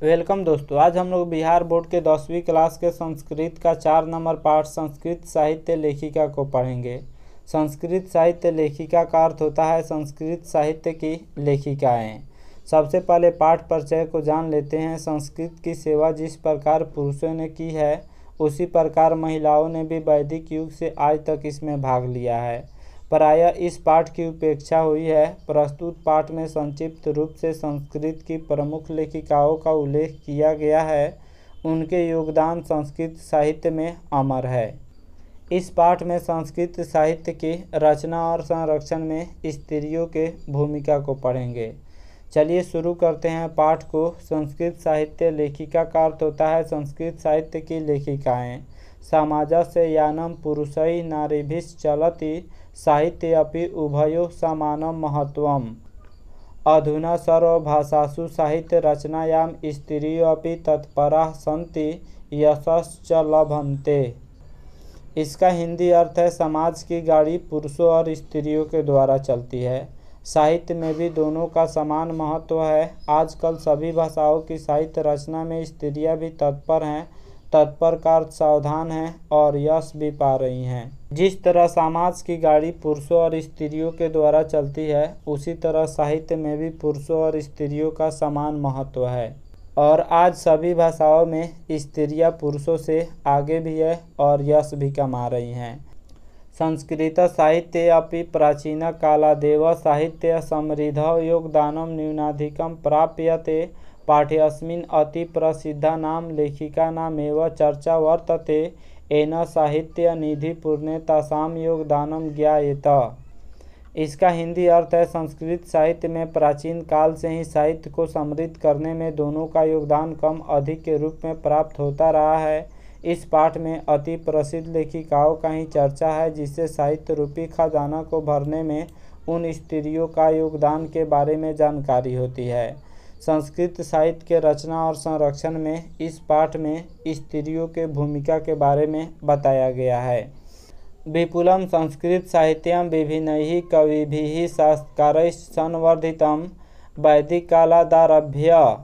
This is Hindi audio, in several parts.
वेलकम दोस्तों। आज हम लोग बिहार बोर्ड के 10वीं क्लास के संस्कृत का 4 नंबर पाठ संस्कृत साहित्य लेखिका को पढ़ेंगे। संस्कृत साहित्य लेखिका का अर्थ होता है संस्कृत साहित्य की लेखिकाएं। सबसे पहले पाठ परिचय को जान लेते हैं। संस्कृत की सेवा जिस प्रकार पुरुषों ने की है उसी प्रकार महिलाओं ने भी वैदिक युग से आज तक इसमें भाग लिया है। प्रायः इस पाठ की उपेक्षा हुई है। प्रस्तुत पाठ में संक्षिप्त रूप से संस्कृत की प्रमुख लेखिकाओं का उल्लेख किया गया है। उनके योगदान संस्कृत साहित्य में अमर है। इस पाठ में संस्कृत साहित्य की रचना और संरक्षण में स्त्रियों के भूमिका को पढ़ेंगे। चलिए शुरू करते हैं पाठ को। संस्कृत साहित्य लेखिका का अर्थ होता है संस्कृत साहित्य की लेखिकाएं। समाजस्य यानम पुरुषै नारीभिश्चलति साहित्ये अपि उभयो समानं महत्वम्। अधुना सर्वभाषासु साहित्य रचनायां स्त्रियो अपि तत्पराः सन्ति यशश्च लभन्ते। इसका हिंदी अर्थ है समाज की गाड़ी पुरुषों और स्त्रियों के द्वारा चलती है। साहित्य में भी दोनों का समान महत्व है। आजकल सभी भाषाओं की साहित्य रचना में स्त्रियां भी तत्पर हैं। तत्पर का अर्थ सावधान हैं और यश भी पा रही हैं। जिस तरह समाज की गाड़ी पुरुषों और स्त्रियों के द्वारा चलती है उसी तरह साहित्य में भी पुरुषों और स्त्रियों का समान महत्व है। और आज सभी भाषाओं में स्त्रियां पुरुषों से आगे भी है और यश भी कमा रही हैं। संस्कृत साहित्ये अपि प्राचीन कालादेव साहित्य समृद्धौ योगदानं न्यूनाधिकं प्राप्यते। पाठ्येऽस्मिन् अति प्रसिद्धानां लेखिकानामेव चर्चा वर्तते। येन साहित्य निधि पूर्णे तासां योगदानं ज्ञायेत। इसका हिंदी अर्थ है संस्कृत साहित्य में प्राचीन काल से ही साहित्य को समृद्ध करने में दोनों का योगदान कम अधिक के रूप में प्राप्त होता रहा है। इस पाठ में अति प्रसिद्ध लेखिकाओं का ही चर्चा है जिससे साहित्य रूपी खजाना को भरने में उन स्त्रियों का योगदान के बारे में जानकारी होती है। संस्कृत साहित्य के रचना और संरक्षण में इस पाठ में स्त्रियों के भूमिका के बारे में बताया गया है। विपुलं संस्कृत साहित्यं विभिन्नैः कविभिः शास्त्रकारैः संवर्धितं। वैदिककालादारभ्य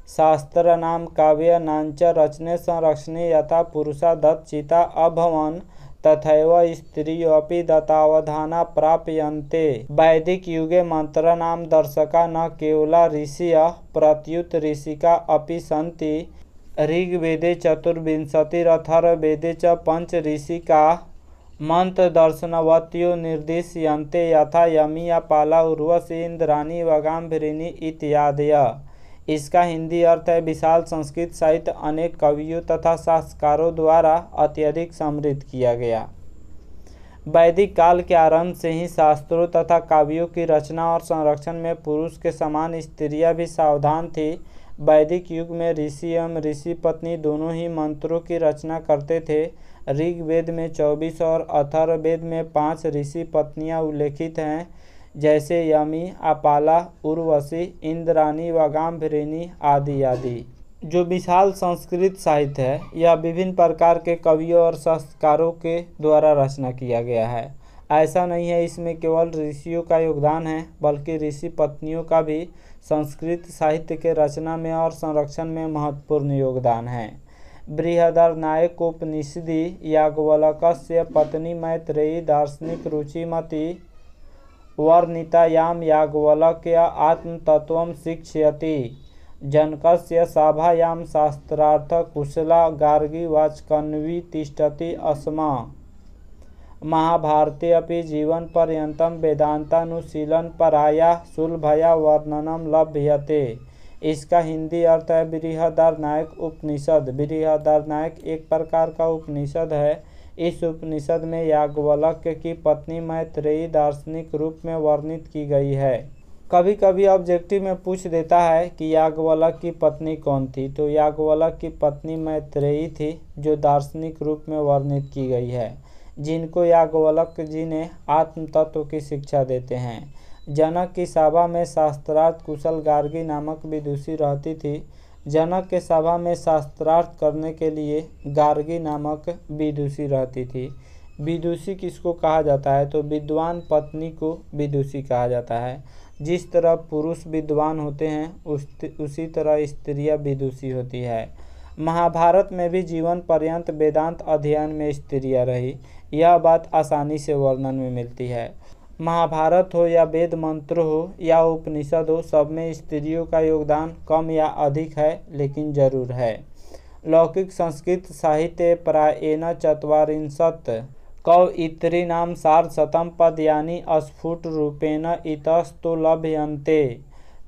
शास्त्राणां काव्यानाञ्च रचने संरक्षणे यथा पुरुषा दत्तचिता अभवन् तथैव स्त्रियो अपि दत्तावधाना प्राप्यन्ते। वैदिक युगे मंत्राणां दर्शका न केवला ऋषयः प्रत्युत ऋषिका अपि सन्ति। ऋग्वेदे 24 अथर्ववेदे च 5 ऋषिका मंत्रदर्शनवत्यो निर्दिश्यन्ते यथा यमी अपाला उर्वशी इंद्राणी वागाम्भरिणी इत्यादयः। इसका हिंदी अर्थ है विशाल संस्कृत साहित्य अनेक कवियों तथा शास्त्रकारों द्वारा अत्यधिक समृद्ध किया गया। वैदिक काल के आरंभ से ही शास्त्रों तथा काव्यों की रचना और संरक्षण में पुरुष के समान स्त्रियां भी सावधान थी। वैदिक युग में ऋषि एवं ऋषि पत्नी दोनों ही मंत्रों की रचना करते थे। ऋग्वेद में 24 और अथर्ववेद में 5 ऋषि पत्नियां उल्लेखित हैं जैसे यमी अपाला उर्वशी इंद्राणी वागाम्भरिणी आदि आदि। जो विशाल संस्कृत साहित्य है यह विभिन्न प्रकार के कवियों और शास्त्रकारों के द्वारा रचना किया गया है। ऐसा नहीं है इसमें केवल ऋषियों का योगदान है बल्कि ऋषि पत्नियों का भी संस्कृत साहित्य के रचना में और संरक्षण में महत्वपूर्ण योगदान है। बृहदारण्यकोपनिषदि याज्ञवल्क्यस्य पत्नी मैत्रेयी दार्शनिक रुचिमती वर्णितायां याज्ञवल्क्य आत्मतत्त्वं शिक्षयति। जनकस्य सभायां शास्त्रार्थ कुशला गार्गी वाचकन्वी तिष्ठति स्म। महाभारते अपि जीवनपर्यन्तं वेदान्तानुशीलन पराया सुलभया वर्णनं लभ्यते। इसका हिंदी अर्थ है बृहदारण्यक उपनिषद। बृहदारण्यक एक प्रकार का उपनिषद है। इस उपनिषद में याज्ञवल्क्य की पत्नी मैत्रेयी दार्शनिक रूप में वर्णित की गई है। कभी कभी ऑब्जेक्टिव में पूछ देता है कि याज्ञवल्क्य की पत्नी कौन थी, तो याज्ञवल्क्य की पत्नी मैत्रेयी थी जो दार्शनिक रूप में वर्णित की गई है, जिनको याज्ञवल्क्य जी ने आत्म तत्व की शिक्षा देते हैं। जनक की सभा में शास्त्रार्थ कुशल गार्गी नामक विदुषी रहती थी। जनक के सभा में शास्त्रार्थ करने के लिए गार्गी नामक विदुषी रहती थी। विदुषी किसको कहा जाता है, तो विद्वान पत्नी को विदुषी कहा जाता है। जिस तरह पुरुष विद्वान होते हैं उसी तरह स्त्रियां विदुषी होती है। महाभारत में भी जीवन पर्यंत वेदांत अध्ययन में स्त्रियां रही, यह बात आसानी से वर्णन में मिलती है। महाभारत हो या वेद मंत्र हो या उपनिषद हो, सब में स्त्रियों का योगदान कम या अधिक है, लेकिन जरूर है। लौकिक संस्कृत साहित्य प्रायेण चत्वारिंशत् कवयित्रीणां सार्धशतं पद्यानि स्फुटरूपेण इतस्ततो लभ्यन्ते।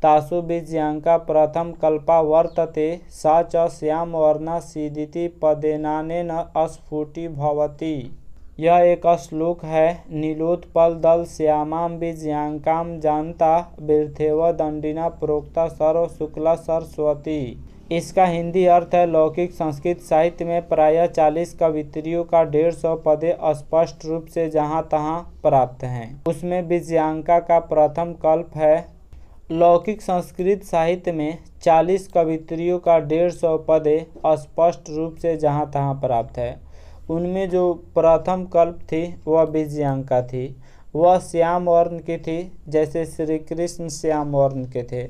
तासु विजयाङ्का प्रथम कल्पा वर्तते, सा च श्यामवर्णा सीदिति पदेनानेन स्फुटीभवति। यह एक श्लोक है। नीलोत्पल दल श्यामां विजयांकां जानता बिरथेव दंडिना प्रोक्ता सर्व शुक्ला सरस्वती। इसका हिंदी अर्थ है, लौकिक संस्कृत साहित्य में प्रायः 40 कवित्रियों का 150 पदे स्पष्ट रूप से जहाँ तहाँ प्राप्त हैं। उसमें विजयांका का प्रथम कल्प है। लौकिक संस्कृत साहित्य में 40 कवित्रियों का 150 पदे स्पष्ट रूप से जहाँ तहाँ प्राप्त है। उनमें जो प्रथम कल्प थी वह विजयांका थी। वह श्याम वर्ण की थी, जैसे श्री कृष्ण श्याम वर्ण के थे।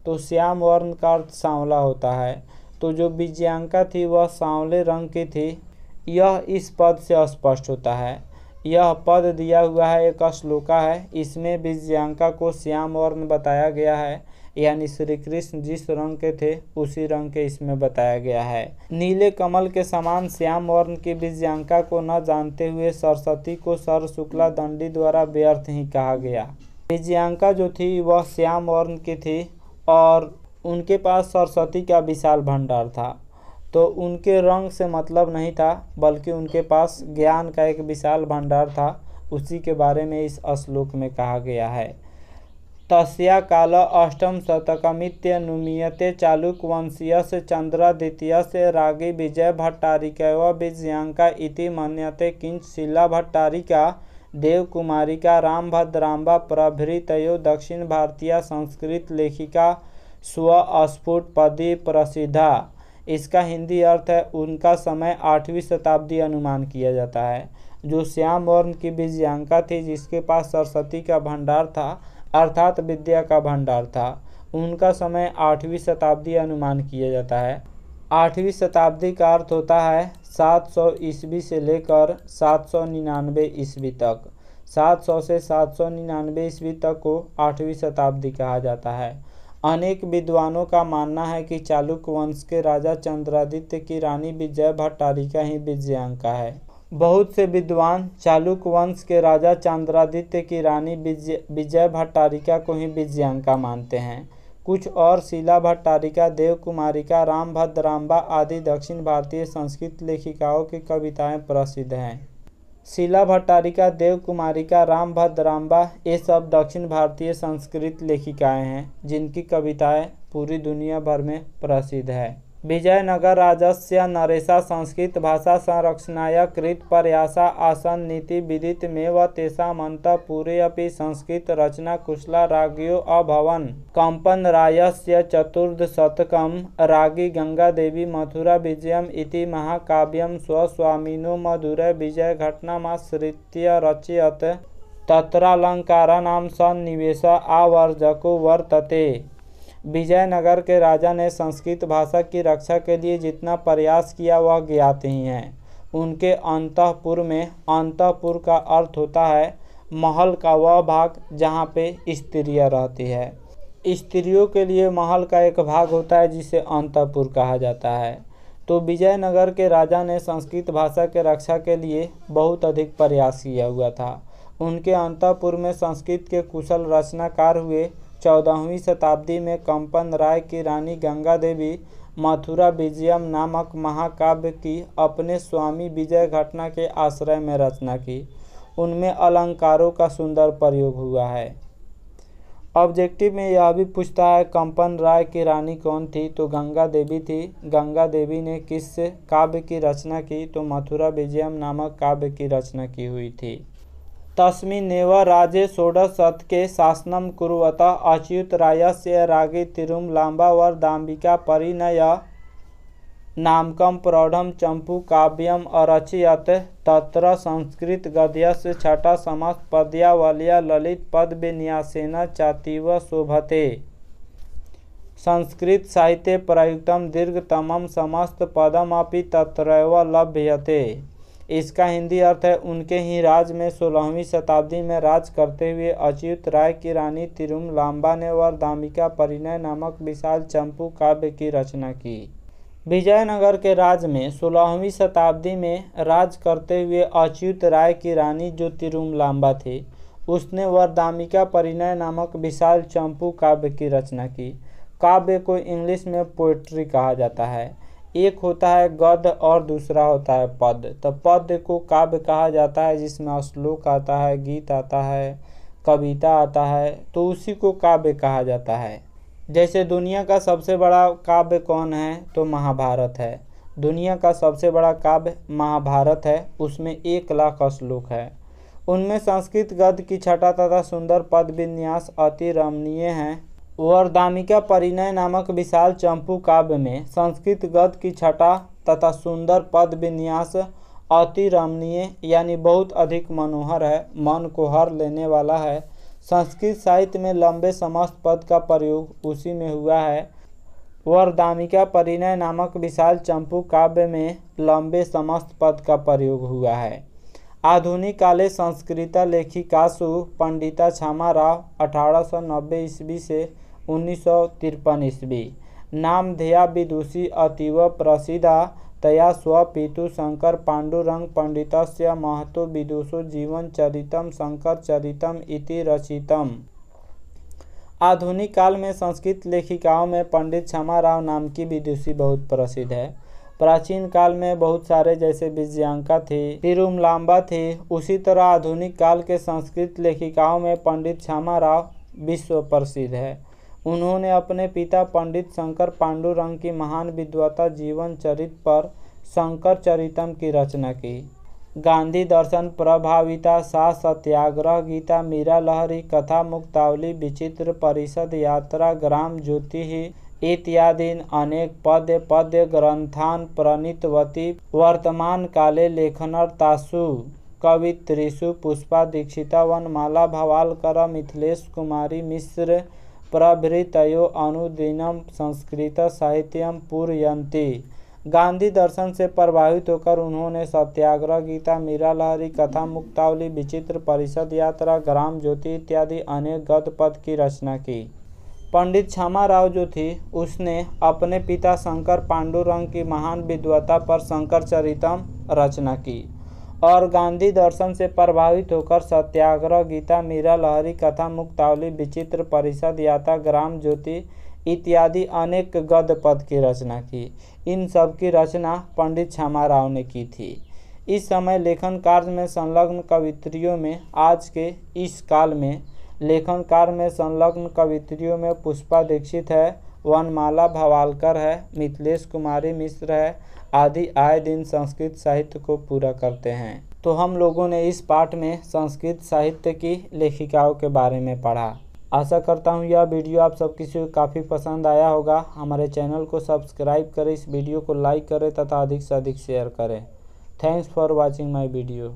तो श्याम वर्ण का अर्थ सांवला होता है। तो जो विजयांका थी वह सांवले रंग की थी। यह इस पद से स्पष्ट होता है। यह पद दिया हुआ है, एक श्लोका है। इसमें विजयांका को श्याम वर्ण बताया गया है, यानी श्री कृष्ण जिस रंग के थे उसी रंग के इसमें बताया गया है। नीले कमल के समान श्याम वर्ण की विजयांका को न जानते हुए सरस्वती को सर शुक्ला दंडी द्वारा व्यर्थ ही कहा गया। विजयांका जो थी वह श्याम वर्ण की थी और उनके पास सरस्वती का विशाल भंडार था। तो उनके रंग से मतलब नहीं था, बल्कि उनके पास ज्ञान का एक विशाल भंडार था। उसी के बारे में इस श्लोक में कहा गया है। तस्या काल अष्टम शतकमित्य नुमीयते चालुक्यवंशीयस्य चंद्रादित्यस्य रागी विजय भट्टारिकैव विजयांका इति मन्यते, किंच शीला भट्टारिका देवकुमारिका रामभद्राम्बा प्रभृतयो दक्षिण भारतीय संस्कृत लेखिका स्वस्फुट पदी प्रसिद्धा। इसका हिंदी अर्थ है, उनका समय 8वीं शताब्दी अनुमान किया जाता है। जो श्याम वर्ण की विजयांका थी, जिसके पास सरस्वती का भंडार था, अर्थात विद्या का भंडार था, उनका समय 8वीं शताब्दी अनुमान किया जाता है। 8वीं शताब्दी का अर्थ होता है 700 ईस्वी से लेकर 799 ईस्वी तक। 700 से 799 ईस्वी तक को 8वीं शताब्दी कहा जाता है। अनेक विद्वानों का मानना है कि चालुक्य वंश के राजा चंद्रादित्य की रानी विजय भट्टारिका ही विजयांका है। बहुत से विद्वान चालुक्य वंश के राजा चंद्रादित्य की रानी विजय भट्टारिका को ही विजयांका मानते हैं। कुछ और शीला भट्टारिका, देवकुमारिका, रामभद्राम्बा आदि दक्षिण भारतीय संस्कृत लेखिकाओं की कविताएं प्रसिद्ध हैं। शीला भट्टारिका, देवकुमारिका, रामभद्राम्बा ये सब दक्षिण भारतीय संस्कृत लेखिकाएं हैं, जिनकी कविताएं पूरी दुनिया भर में प्रसिद्ध है। विजयनगर राजस्य नरेशा संस्कृत भाषा संरक्षणाय कृत प्रयासा आसन नीति विदितमेव तेषामन्तःपुरे अपि संस्कृत रचना कुशला राज्ञो अभवन्। कंपन रायस्य चतुर्दशतकं रागी गंगा देवी मथुरा विजयम इति महाकाव्यं स्वस्वामिनो मधुरै विजय घटनामाश्रित्य रचयत्। तत्रालंकाराणां सन्निवेश आवर्जको वर्तते। विजयनगर के राजा ने संस्कृत भाषा की रक्षा के लिए जितना प्रयास किया वह ज्ञात ही है। उनके अंतःपुर में, अंतःपुर का अर्थ होता है महल का वह भाग जहाँ पे स्त्रियाँ रहती है। स्त्रियों के लिए महल का एक भाग होता है जिसे अंतःपुर कहा जाता है। तो विजयनगर के राजा ने संस्कृत भाषा के रक्षा के लिए बहुत अधिक प्रयास किया हुआ था। उनके अंतःपुर में संस्कृत के कुशल रचनाकार हुए। 14वीं शताब्दी में कंपन राय की रानी गंगा देवी मथुरा विजयम नामक महाकाव्य की अपने स्वामी विजय घटना के आश्रय में रचना की। उनमें अलंकारों का सुंदर प्रयोग हुआ है। ऑब्जेक्टिव में यह भी पूछता है कंपन राय की रानी कौन थी, तो गंगा देवी थी। गंगा देवी ने किस काव्य की रचना की, तो मथुरा विजयम नामक काव्य की रचना की हुई थी। तस्मिन्नेव राजे षोडशशतके शासनं कुर्वतः अच्युतरायस्य रागी तिरुमलाम्बा वरदाम्बिका परिणय नामकम प्रौढ़म चंपू काव्यम अरचयत तत्र संस्कृत गद्यस्य छठा समस्त पद्यावल्या ललित पद विन्यासेन चातीव शोभते। संस्कृत साहित्ये प्रयुक्तम दीर्घतमम समस्त पदमपि तत्रैव लभ्यते। इसका हिंदी अर्थ है, उनके ही राज में 16वीं शताब्दी में राज करते हुए अच्युत राय की रानी तिरुमलांबा ने वरदामिका परिणय नामक विशाल चंपू काव्य की रचना की। विजयनगर के राज में 16वीं शताब्दी में राज करते हुए अच्युत राय की रानी जो तिरुमलांबा थी, उसने वरदामिका परिणय नामक विशाल चंपू काव्य की रचना की। काव्य को इंग्लिश में पोएट्री कहा जाता है। एक होता है गद्य और दूसरा होता है पद्य। तो पद्य को काव्य कहा जाता है जिसमें श्लोक आता है, गीत आता है, कविता आता है, तो उसी को काव्य कहा जाता है। जैसे दुनिया का सबसे बड़ा काव्य कौन है, तो महाभारत है। दुनिया का सबसे बड़ा काव्य महाभारत है, उसमें 1 लाख श्लोक है। उनमें संस्कृत गद्य की छटा तथा सुंदर पद विन्यास अति रमणीय हैं। वरदामिका परिणय नामक विशाल चंपू काव्य में संस्कृत गद्य की छटा तथा सुंदर पद विन्यास अति रमणीय यानी बहुत अधिक मनोहर है, मन को हर लेने वाला है। संस्कृत साहित्य में लंबे समस्त पद का प्रयोग उसी में हुआ है। वरदामिका परिणय नामक विशाल चंपू काव्य में लंबे समस्त पद का प्रयोग हुआ है। आधुनिक काले संस्कृत लेखिकासु पंडिता क्षमा राव 1890 ईस्वी से 1953 ईस्वी नामधेया विदुषी अतीव प्रसिद्धा तया स्वपितु शंकर पांडुरंग पंडितस्य महतो विदुषो जीवन चरितम शंकर चरितम इति रचितम। आधुनिक काल में संस्कृत लेखिकाओं में पंडित क्षमा राव नाम की विदुषी बहुत प्रसिद्ध है। प्राचीन काल में बहुत सारे जैसे विजयांका थी, तिरुमलांबा थी, उसी तरह आधुनिक काल के संस्कृत लेखिकाओं में पंडित क्षमा राव विश्व प्रसिद्ध है। उन्होंने अपने पिता पंडित शंकर पांडुरंग की महान विद्वता जीवन चरित पर शंकर चरितम की रचना की। गांधी दर्शन प्रभाविता सा सत्याग्रह गीता मीरा लहरी कथा मुक्तावली विचित्र परिषद यात्रा ग्राम ज्योति इत्यादि अनेक पद्य ग्रंथान प्रणीतवती। वर्तमान काले लेखनरतासु कवित्रीषु पुष्पा दीक्षिता वनमाला भवालकर मिथिलेश कुमारी मिश्र प्रभृतयो अनुदिनं संस्कृत साहित्यं पूरयन्ति। गांधी दर्शन से प्रभावित होकर उन्होंने सत्याग्रह गीता मीरा लहरी कथा मुक्तावली विचित्र परिषद यात्रा ग्राम ज्योति इत्यादि अनेक गद्य पद की रचना की। पंडित क्षमा राव जो थी, उसने अपने पिता शंकर पांडुरंग की महान विद्वता पर शंकर चरितम रचना की और गांधी दर्शन से प्रभावित होकर सत्याग्रह गीता मीरा लहरी कथा मुक्तावली विचित्र परिषद यात्रा ग्राम ज्योति इत्यादि अनेक गद्य पद की रचना की। इन सब की रचना पंडित क्षमा राव ने की थी। इस समय लेखन कार्य में संलग्न कवित्रियों में आज के इस काल में लेखन कार्य में संलग्न कवित्रियों में पुष्पा दीक्षित है, वनमाला भवालकर है, मिथिलेश कुमारी मिश्र है आदि आए दिन संस्कृत साहित्य को पूरा करते हैं। तो हम लोगों ने इस पाठ में संस्कृत साहित्य की लेखिकाओं के बारे में पढ़ा। आशा करता हूँ यह वीडियो आप सब किसी को काफ़ी पसंद आया होगा। हमारे चैनल को सब्सक्राइब करें, इस वीडियो को लाइक करें तथा अधिक से अधिक शेयर करें। Thanks for watching my video.